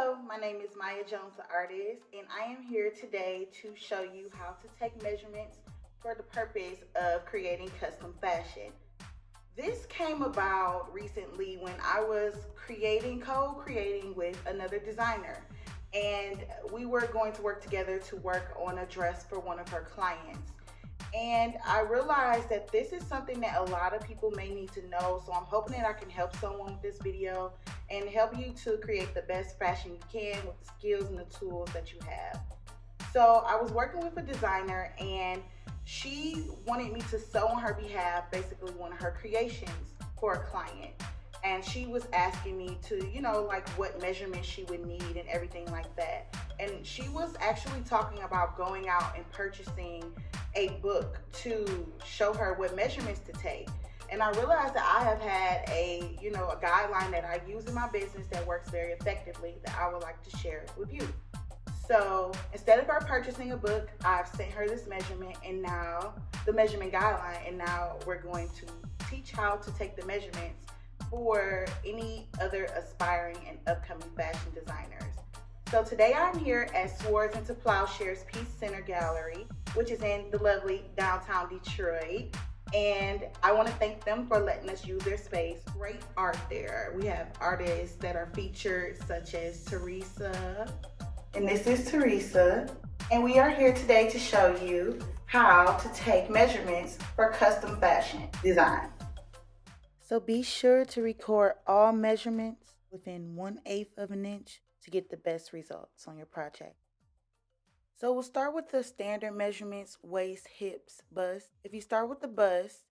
Hello, my name is Maa JonestheArtist, and I am here today to show you how to take measurements for the purpose of creating custom fashion. This came about recently when I was co-creating with another designer, and we were going to work together to work on a dress for one of her clients. And I realized that this is something that a lot of people may need to know, so I'm hoping that I can help someone with this video and help you to create the best fashion you can with the skills and the tools that you have. So I was working with a designer, and she wanted me to sew on her behalf basically one of her creations for a client. And she was asking me to, like what measurements she would need and everything like that. And she was actually talking about going out and purchasing a book to show her what measurements to take. And I realized that I have had a guideline that I use in my business that works very effectively that I would like to share with you. So instead of her purchasing a book, I've sent her this measurement and now the measurement guideline, and now we're going to teach how to take the measurements for any other aspiring and upcoming fashion designers. So today I'm here at Swords into Plowshares Peace Center Gallery, which is in the lovely downtown Detroit. And I want to thank them for letting us use their space. Great art there. We have artists that are featured such as Teresa, and this is Teresa. And we are here today to show you how to take measurements for custom fashion design. So be sure to record all measurements within 1/8 of an inch to get the best results on your project. So we'll start with the standard measurements: waist, hips, bust. If you start with the bust,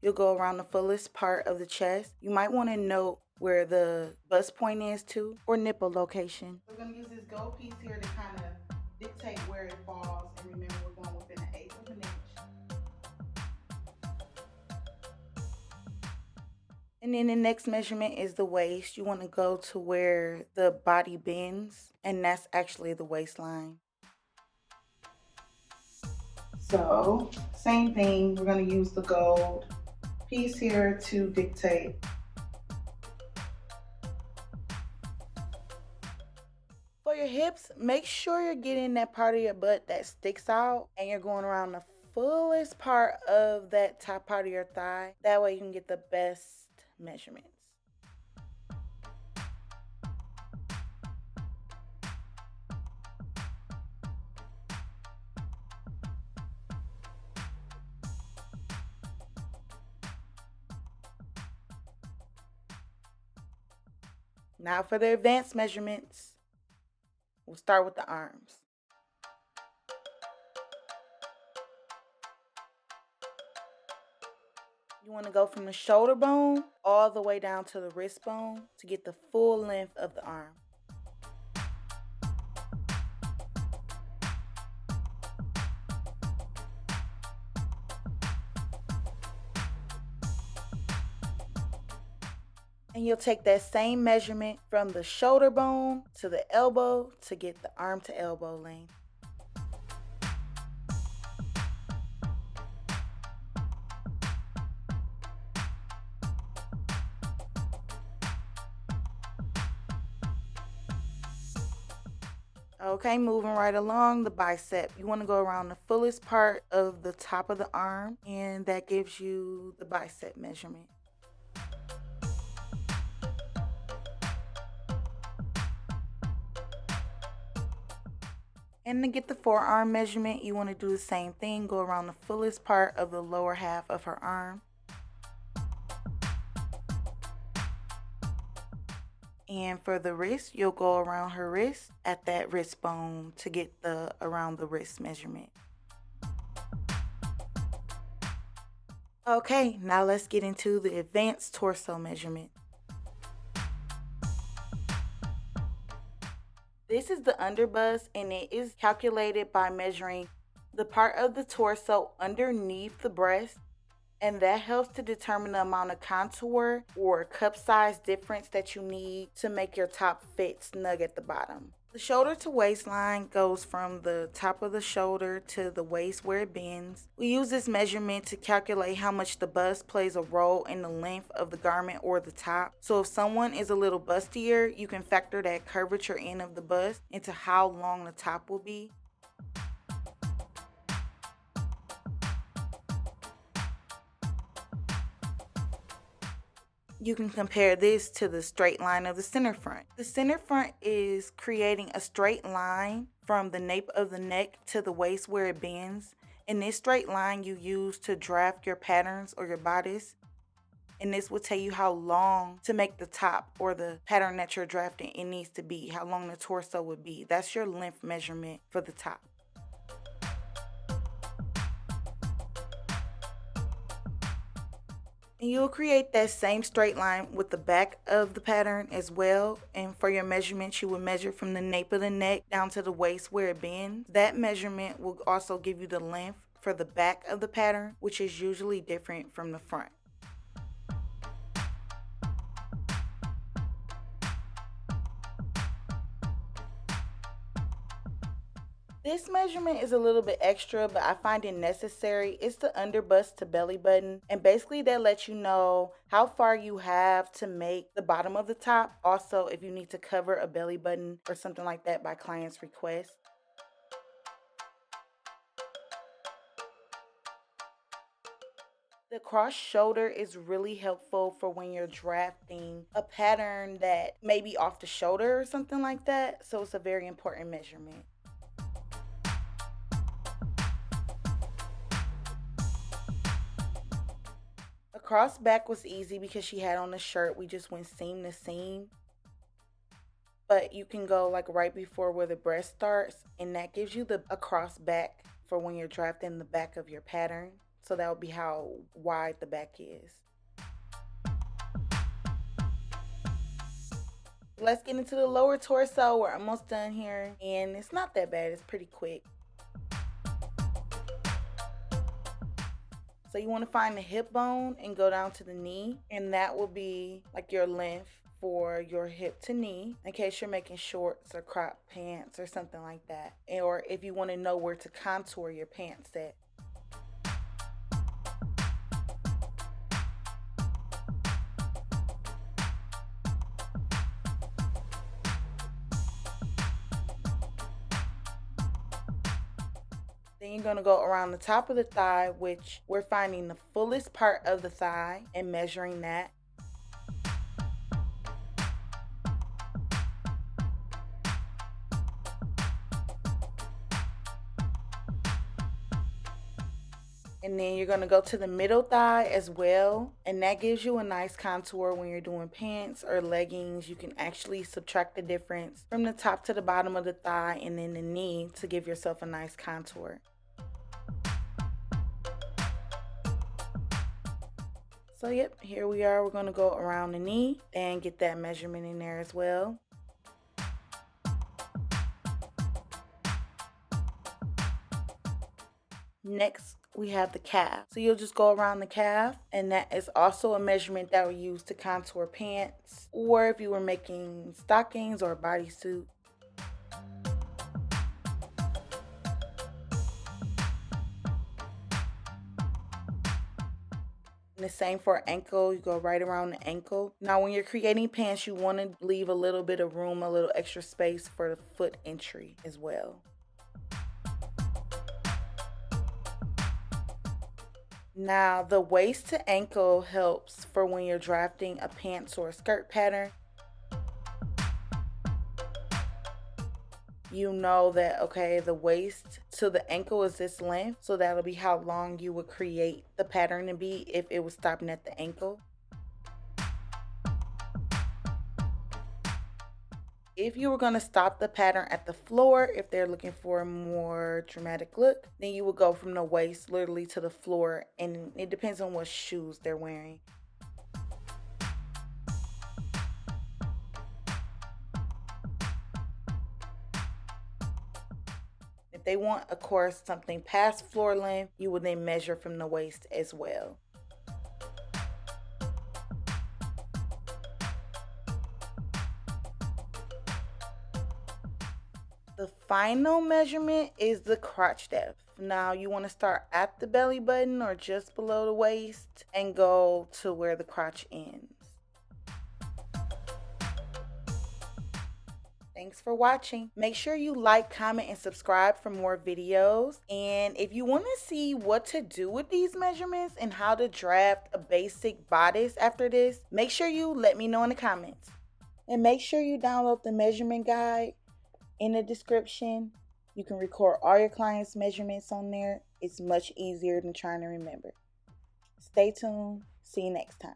you'll go around the fullest part of the chest. You might want to note where the bust point is too, or nipple location. We're going to use this gold piece here to kind of dictate where it falls, and remember we're going within 1/8 of an inch. And then the next measurement is the waist. You want to go to where the body bends, and that's actually the waistline. So same thing, we're going to use the gold piece here to dictate. For your hips, make sure you're getting that part of your butt that sticks out, and you're going around the fullest part of that top part of your thigh. That way you can get the best measurements. Now for the advanced measurements, we'll start with the arms. You want to go from the shoulder bone all the way down to the wrist bone to get the full length of the arm. And you'll take that same measurement from the shoulder bone to the elbow to get the arm to elbow length. Okay, moving right along, the bicep. You want to go around the fullest part of the top of the arm, and that gives you the bicep measurement. And to get the forearm measurement, you want to do the same thing. Go around the fullest part of the lower half of her arm. And for the wrist, you'll go around her wrist at that wrist bone to get around the wrist measurement. Okay, now let's get into the advanced torso measurement. This is the underbust, and it is calculated by measuring the part of the torso underneath the breast, and that helps to determine the amount of contour or cup size difference that you need to make your top fit snug at the bottom. The shoulder to waistline goes from the top of the shoulder to the waist where it bends. We use this measurement to calculate how much the bust plays a role in the length of the garment or the top. So if someone is a little bustier, you can factor that curvature in of the bust into how long the top will be. You can compare this to the straight line of the center front. The center front is creating a straight line from the nape of the neck to the waist where it bends. And this straight line you use to draft your patterns or your bodice. And this will tell you how long to make the top or the pattern that you're drafting it needs to be, how long the torso would be. That's your length measurement for the top. And you'll create that same straight line with the back of the pattern as well. And for your measurements, you will measure from the nape of the neck down to the waist where it bends. That measurement will also give you the length for the back of the pattern, which is usually different from the front. This measurement is a little bit extra, but I find it necessary. It's the underbust to belly button, and basically that lets you know how far you have to make the bottom of the top. Also, if you need to cover a belly button or something like that by client's request. The cross shoulder is really helpful for when you're drafting a pattern that may be off the shoulder or something like that. So it's a very important measurement. The cross back was easy because she had on the shirt. We just went seam to seam. But you can go like right before where the breast starts, and that gives you a cross back for when you're drafting the back of your pattern. So that would be how wide the back is. Let's get into the lower torso. We're almost done here, and it's not that bad. It's pretty quick. So you want to find the hip bone and go down to the knee, and that will be like your length for your hip to knee in case you're making shorts or crop pants or something like that, or if you want to know where to contour your pants at. Then you're going to go around the top of the thigh, which we're finding the fullest part of the thigh and measuring that. And then you're going to go to the middle thigh as well. And that gives you a nice contour when you're doing pants or leggings. You can actually subtract the difference from the top to the bottom of the thigh and then the knee to give yourself a nice contour. So yep, here we are. We're going to go around the knee and get that measurement in there as well. Next, we have the calf. So you'll just go around the calf, and that is also a measurement that we use to contour pants, or if you were making stockings or a bodysuit. And the same for ankle, you go right around the ankle. Now when you're creating pants, you want to leave a little bit of room, a little extra space for the foot entry as well. Now the waist to ankle helps for when you're drafting a pants or a skirt pattern. You know that, okay, the waist to the ankle is this length, so that'll be how long you would create the pattern to be if it was stopping at the ankle. If you were going to stop the pattern at the floor, if they're looking for a more dramatic look, then you would go from the waist literally to the floor, and it depends on what shoes they're wearing. If they want, of course, something past floor length, you would then measure from the waist as well. final measurement is the crotch depth. Now you want to start at the belly button or just below the waist and go to where the crotch ends. Thanks for watching. Make sure you like, comment, and subscribe for more videos. And if you want to see what to do with these measurements and how to draft a basic bodice after this, make sure you let me know in the comments. And make sure you download the measurement guide in the description. You can record all your clients' measurements on there. It's much easier than trying to remember. Stay tuned. See you next time.